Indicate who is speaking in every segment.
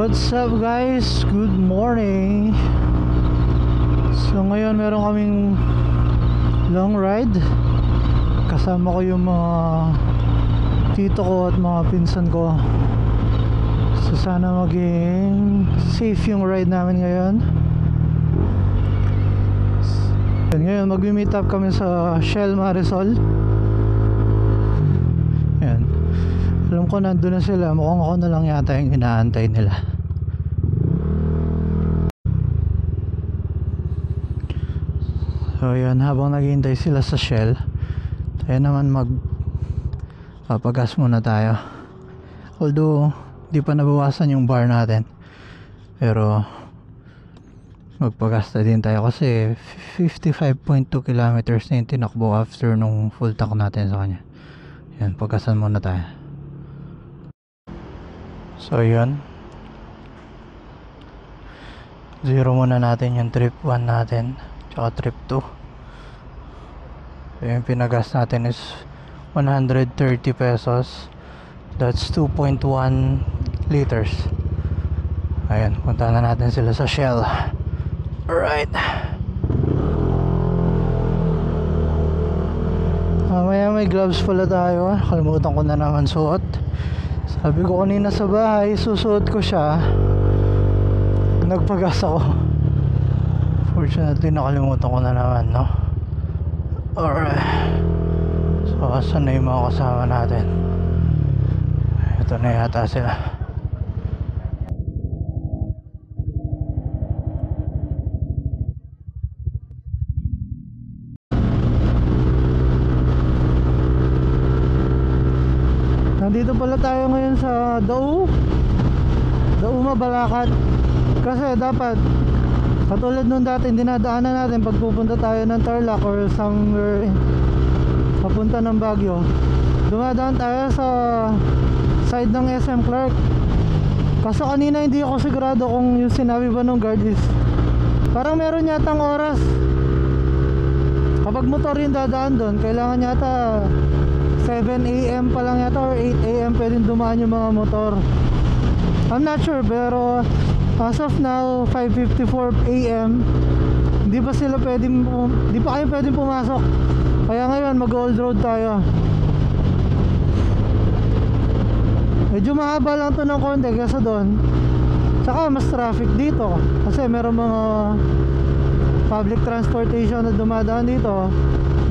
Speaker 1: What's up guys? Good morning. So ngayon meron kaming long ride. Kasama ko yung mga tito ko at mga pinsan ko. So sana maging safe yung ride namin ngayon. Ngayon mag-meet up kami sa Shell Marisol. Ayan. Alam ko nandun na sila. Mukhang ako na lang yata yung inaantay nila. So yun, habang naghihintay sila sa Shell, tayo naman papagas muna tayo. Although di pa nabawasan yung bar natin, pero magpagasta din tayo kasi 55.2 kilometers na yung tinakbo after nung full tank natin sa kanya. Yan, pagasan muna tayo. So yun, zero muna natin yung trip 1 natin tsaka trip 2. So yung pinagas natin is 130 pesos. That's 2.1 liters. Ayan, punta na natin sila sa Shell. Alright. Mamaya may gloves pala tayo. Kalimutan ko na naman suot. Sabi ko kanina sa bahay, susuot ko siya. Nagpagas ako. Fortunately, nakalimutan ko na naman, no? Alright. So, asan na yung mga kasama natin? Ito na yata sila. Nandito pala tayo ngayon sa Dao Mabalacat. Kasi dapat katulad nung dati dinadaanan natin pag pupunta tayo ng Tarlac or somewhere papunta ng Baguio, dumadaan tayo sa side ng SM Clark. Kaso kanina hindi ako sigurado kung yung sinabi ba nung guard is parang meron yatang oras kapag motor yung dadaan doon, kailangan yata 7 AM pa lang yata or 8 AM pwedeng dumaan yung mga motor. I'm not sure, pero as of now 5:54 AM hindi pa kayo pwedeng pumasok. Kaya ngayon mag-old road tayo. Medyo mahaba lang to ng konti kasi doon. Saka mas traffic dito kasi meron mga public transportation na dumadaan dito.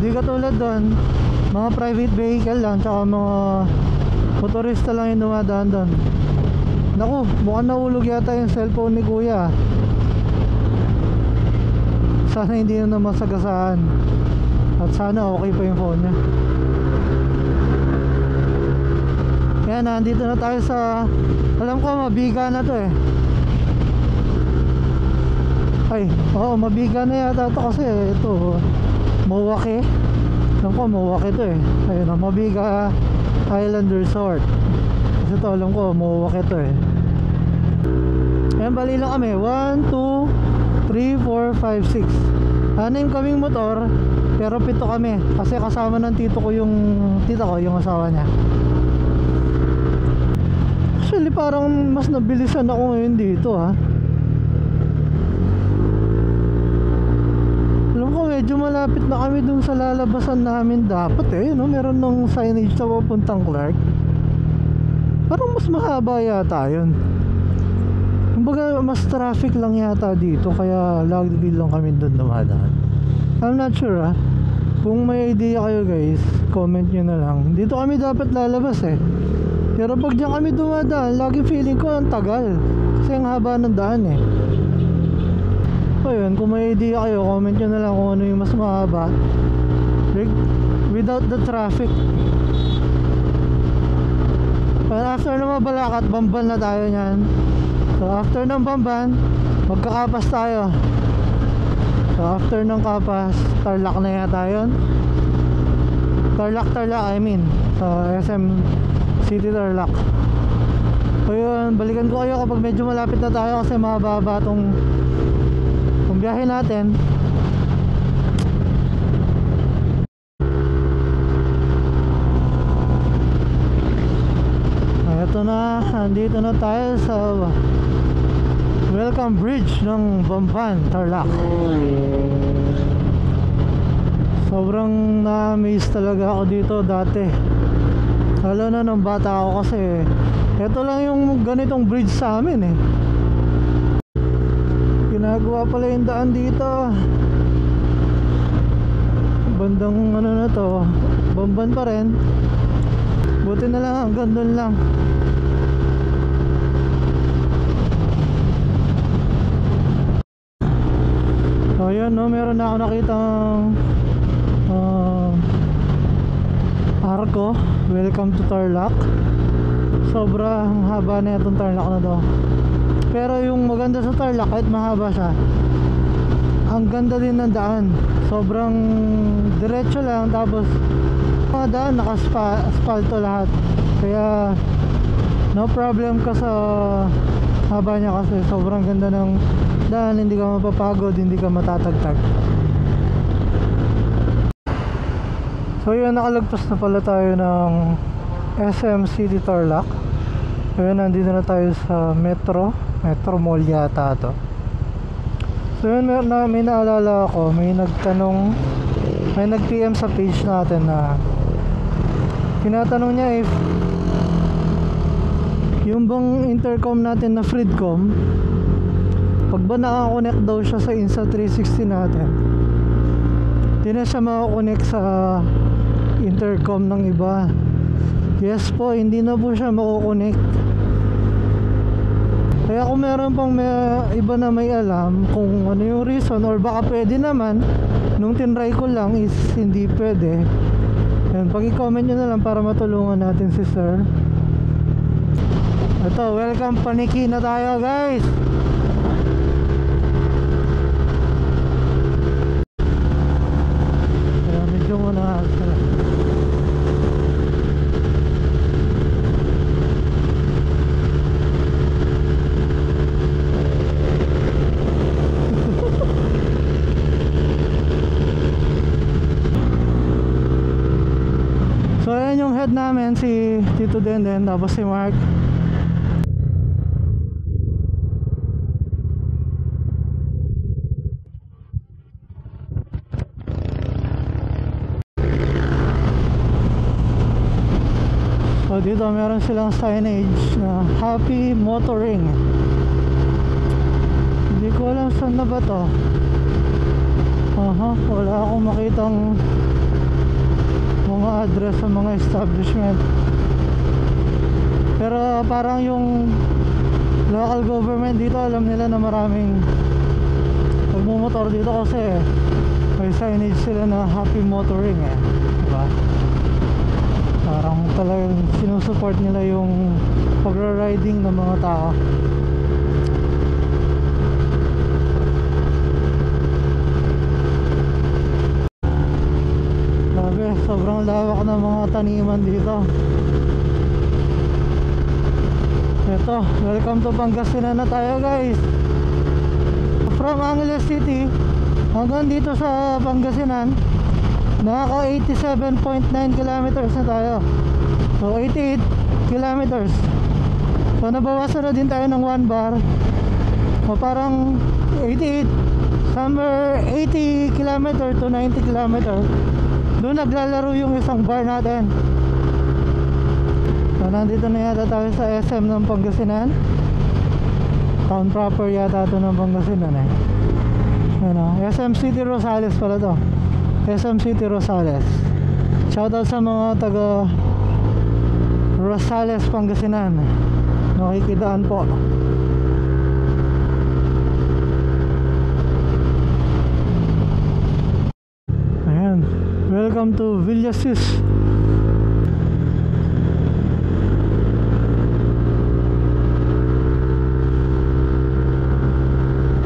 Speaker 1: Hindi katulad doon, mga private vehicle lang tsaka mga motorista lang yung dumadaan doon. Naku, mukhang nahulog yata yung cellphone ni kuya. Sana hindi na masagasaan. At sana okay pa yung phone niya. Yan, nandito na tayo sa, alam ko Mabiga na to eh. Ay, oo, Mabiga na yata to kasi ito Mawake. Alam ko Mawake to eh. Ayun o, Mabiga Island Resort. Kasi ito alam ko Mawake to eh. Ayan, bali lang kami 1, 2, 3, 4, 5, 6. 6 kaming motor, pero 7 kami kasi kasama ng tita ko yung asawa niya. Actually parang mas nabilisan ako ngayon dito ha. Alam ko medyo malapit na kami dun sa lalabasan namin dapat eh, no? Meron ng signage sa papuntang Clark. Parang mas mahaba yata yun. Kumbaga mas traffic lang yata dito, kaya lagi lang kami dun dumadaan. I'm not sure ha. Kung may idea kayo guys, comment nyo na lang. Dito kami dapat lalabas eh, pero pag dyan kami dumadaan, lagi feeling ko ang tagal kasi ang haba ng daan eh. Ayun, kung may idea kayo, comment nyo na lang kung ano yung mas mahaba without the traffic. After na Mabalacat, Bamban na tayo nyan. So after ng Bamban, magkakapas tayo. So after ng Kapas, Tarlac na yata yun. Tarlac I mean, sa SM City Tarlac. So yun, balikan ko kayo kapag medyo malapit na tayo kasi mahaba tong biyahe natin. Ito na, andito na tayo sa welcome bridge ng Bamban, Tarlac. Sobrang na-amaze talaga ako dito dati, lalo na nung bata ako, kasi ito lang yung ganitong bridge sa amin eh. Ginagawa pala yung daan dito, bandang ano na to, Bamban pa rin. Buti na lang hanggang doon lang. So yun, no, meron na ako nakitang arko, welcome to Tarlac. Sobrang haba na itong Tarlac na to. Pero yung maganda sa Tarlac, kahit mahaba siya, ang ganda din ng daan. Sobrang diretso lang, tapos mga daan naka-asfalto lahat. Kaya no problem ka sa haba niya, kasi sobrang ganda ng daan. Hindi ka mapapagod, hindi ka matatagtag. So yun, nakalagpas na pala tayo ng SM City Tarlac. Ayun, nandito na tayo sa Metro Mall yata to. So yun, may naalala ako, may nagtanong, may nag-PM sa page natin na tinatanong niya if yung bang intercom natin na Freedcom, pag ba nakakonect daw siya sa Insta360 natin, di na siya makakonect sa intercom ng iba. Yes po, hindi na po siya makakonect. Kaya kung meron pang iba na may alam kung ano yung reason, or baka pwede naman, nung tinry ko lang is hindi pwede, yan, pag-i-comment nyo na lang para matulungan natin si sir. Ito, welcome, paniki na tayo guys. Kaya medyo muna sila. So ayan yung head namin, si Tito Denden, tapos si Mark. So dito meron silang signage na Happy Motoring. Hindi ko alam saan na ba to. Wala akong makitang mga address sa mga establishment. Pero parang yung local government dito, alam nila na maraming magmumotor dito, kasi may signage sila na Happy Motoring eh, diba? Parang talagang sinusupport nila yung pagra-riding ng mga tao. Grabe, sobrang lawak ng mga taniman dito. Ito, welcome to Pangasinan na tayo guys. From Angeles City hanggang dito sa Pangasinan, nakaka 87.9 kilometers na tayo. So 88 kilometers. So nabawasan na din tayo ng 1 bar. O parang 88, somewhere 80 kilometer to 90 kilometer. Doon naglalaro yung isang bar natin. So nandito na yata tayo sa SM ng Pangasinan. Town proper yata ito ng Pangasinan eh. Ano, SM City Rosales pala to. SM City Rosales. Shoutout sa mga taga Rosales, Pangasinan. Nakikidaan po. Ayan, welcome to Villasis.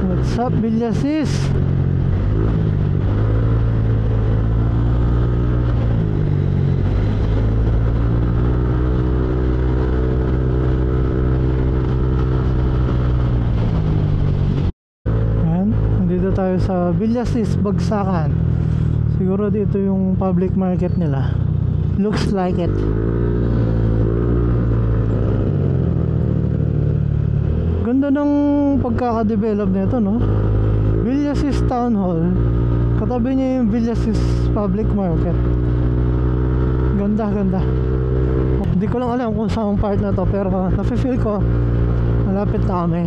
Speaker 1: What's up Villasis? Tayo sa Villasis, Bagsakan. Siguro dito yung public market nila. Looks like it. Ganda ng pagkakadevelop nito, no? Villasis Town Hall. Katabi niya yung Villasis Public Market. Ganda, ganda. Hindi ko lang alam kung saan part na to, pero nafe-feel ko malapit na kami.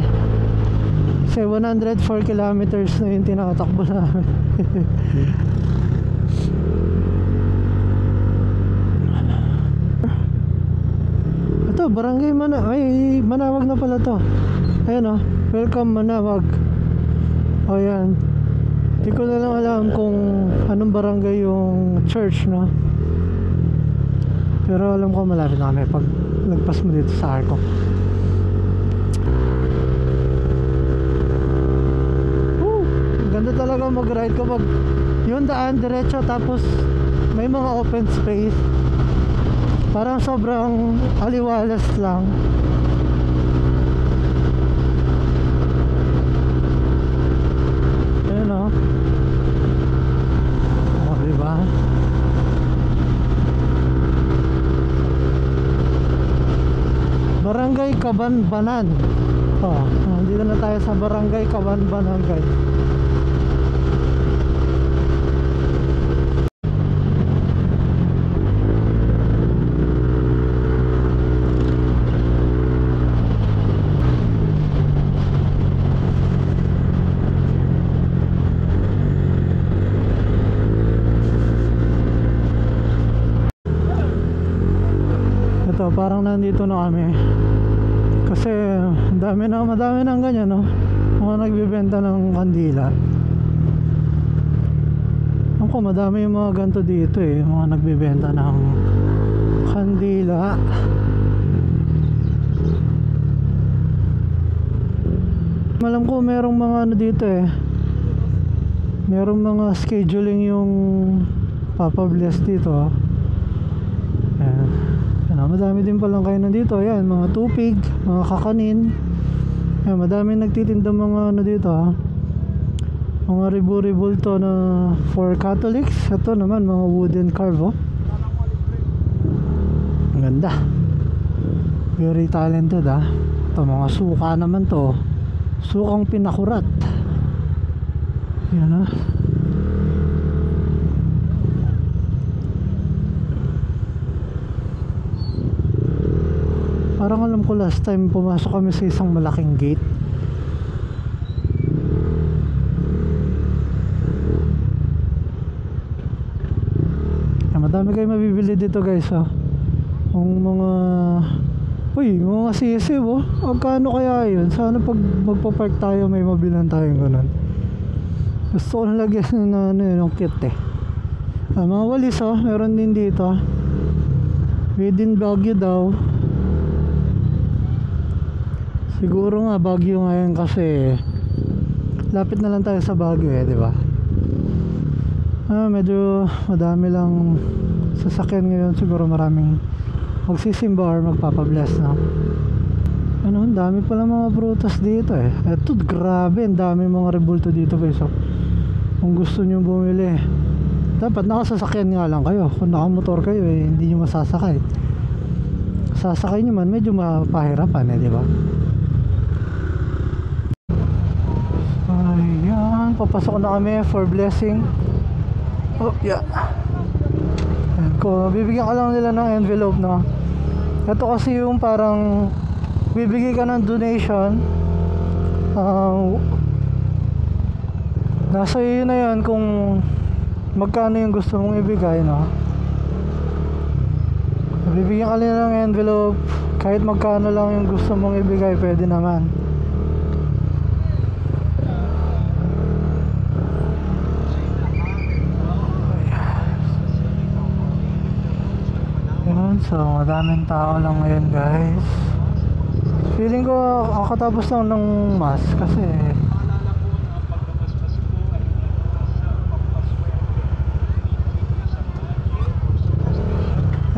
Speaker 1: Kasi 104 kilometers na yung tinatakbo namin. Ito, Barangay Manawag na pala to. Ayan, oh. Welcome Manawag. O yan. Hindi ko na lang alam kung anong barangay yung church, no? Pero alam ko malapit na kami pag lagpas mo dito sa Arco. Ganda talaga mag-ride kapag yung daan diretso tapos may mga open space. Parang sobrang aliwalas lang. Ayan, o. O, diba? Barangay Kabanbanan. Dito na tayo sa Barangay Kabanbanan, guys. Ito, parang nandito na kami. Kasi madami nang ganyan, no? Mga nagbibenta ng kandila. Ako, madami yung mga ganito dito eh. Mga nagbibenta ng kandila. Alam ko merong mga ano dito eh. Merong mga scheduling yung papabless dito. Ayan. Madami din palang kayo nandito. Ayan, mga tupig, mga kakanin. Ayan, madami nagtitinda mga ano dito, ha? Mga ribu-ribulto na for Catholics. Ito naman, mga wooden carve, oh. Ang ganda. Very talented, ha? Ito, mga suka naman to. Sukang pinakurat. Ayan, ha? Parang alam ko last time pumasok kami sa isang malaking gate. Madami kayo mabibili dito, guys, oh. Yung mga mga sisiw, oh. Magkano kaya yun? Sana pag magpa-park tayo may mabilan tayong ganun. Gusto ko nalagyan na yung cute, eh. Mga walis, oh. Meron din dito. Within Baguio daw. Siguro nga Baguio ngayon kasi lapit na lang tayo sa Baguio, eh, di ba? Medyo madami lang sasakyan ngayon. Siguro maraming magsisimba or magpapabless na. Ang dami pala mga prutas dito, eh. Eto, grabe, ang dami mga rebulto dito, guys. So, kung gusto nyo bumili, dapat nakasasakyan nga lang kayo. Kung nakamotor kayo, eh, hindi nyo masasakay. Sasakay nyo man, medyo mapahirapan, eh, di ba? Ayan, papasok na kami for blessing. Oh, yeah. Ayan, bibigyan ka lang nila ng envelope, no? Ito kasi yung parang bibigay ka ng donation. Nasa iyo na yan kung magkano yung gusto mong ibigay, no? Bibigyan ka nila ng envelope. Kahit magkano lang yung gusto mong ibigay, pwede naman. So madaming tao lang ngayon, guys. Feeling ko kakatapos lang ng mass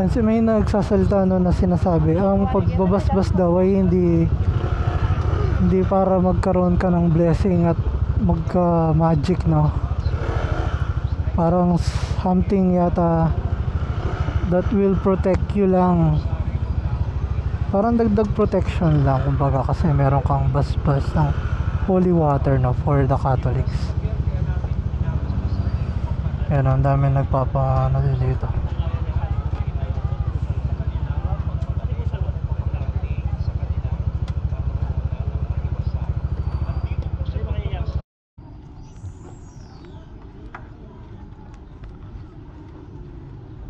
Speaker 1: kasi may nagsasalita no na sinasabi ang pagbabasbas daw ay hindi para magkaroon ka ng blessing at magka magic, no? Parang something yata that will protect you lang. Parang dagdag protection lang kumbaga, kasi meron kang bas-bas ng holy water, no, for the Catholics. Yan, ang dami nagpapano dito.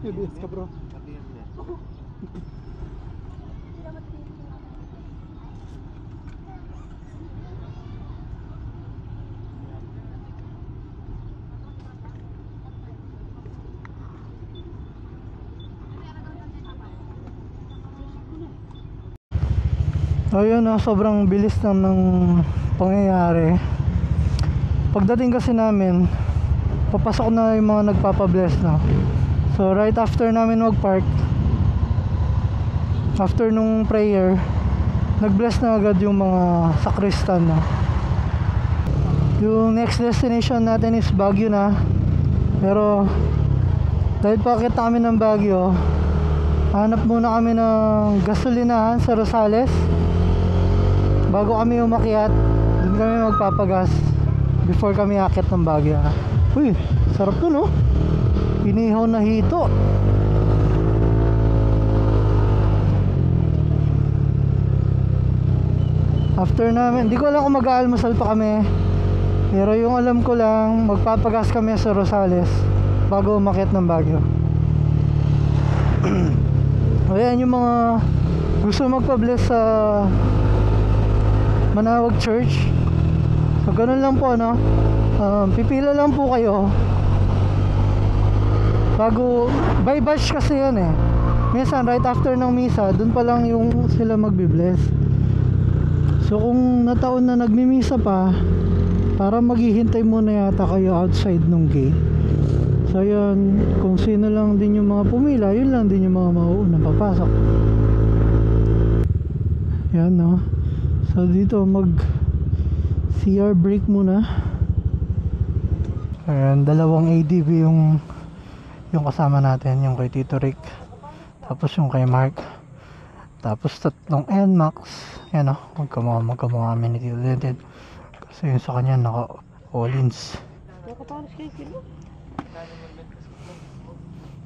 Speaker 2: Bilis ka bro.
Speaker 1: Ayun, sobrang bilis lang ng pangyayari. Pagdating kasi namin, papasok na yung mga nagpapabless, no. So right after namin mag-park, after nung prayer, nag-bless na agad yung mga sakristan, no. Yung next destination natin is Baguio na. Pero dahil pakit kami ng Baguio, hanap muna kami ng gasolinahan sa Rosales bago kami umakyat. Doon kami magpapagas before kami akit ng Baguio. Uy, sarap to, no? Inihaw na hito. After namin, hindi ko alam kung mag-aalmusal pa kami, pero yung alam ko lang, magpapagas kami sa Rosales bago umakyat ng Baguio. Ayan yung mga gusto magpa-bless sa Manawag Church. So ganun lang po, no. Pipila lang po kayo bago, by batch kasi yan eh. Minsan right after ng misa, dun pa lang yung sila magbi-bless. So kung nataon na nagmimisa pa, para maghihintay muna yata kayo outside nung gate. So yun, kung sino lang din yung mga pumila, yun lang din yung mga mauunang papasok. Yan, no. So dito mag CR break muna. Ayan, dalawang ADV yung kasama natin, yung kay Tito Rick, tapos yung kay Mark, tapos tatlong NMAX. Yan, no. Magkamukha kami ni Tito Dented kasi yung sa kanya naka all-ins.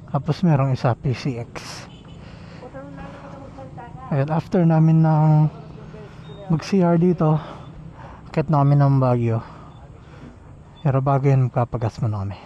Speaker 1: Tapos merong isa PCX. Ayan, after namin ng mag-CR dito, akit na kami ng Baguio. Pero bago yun, magpapagas muna kami.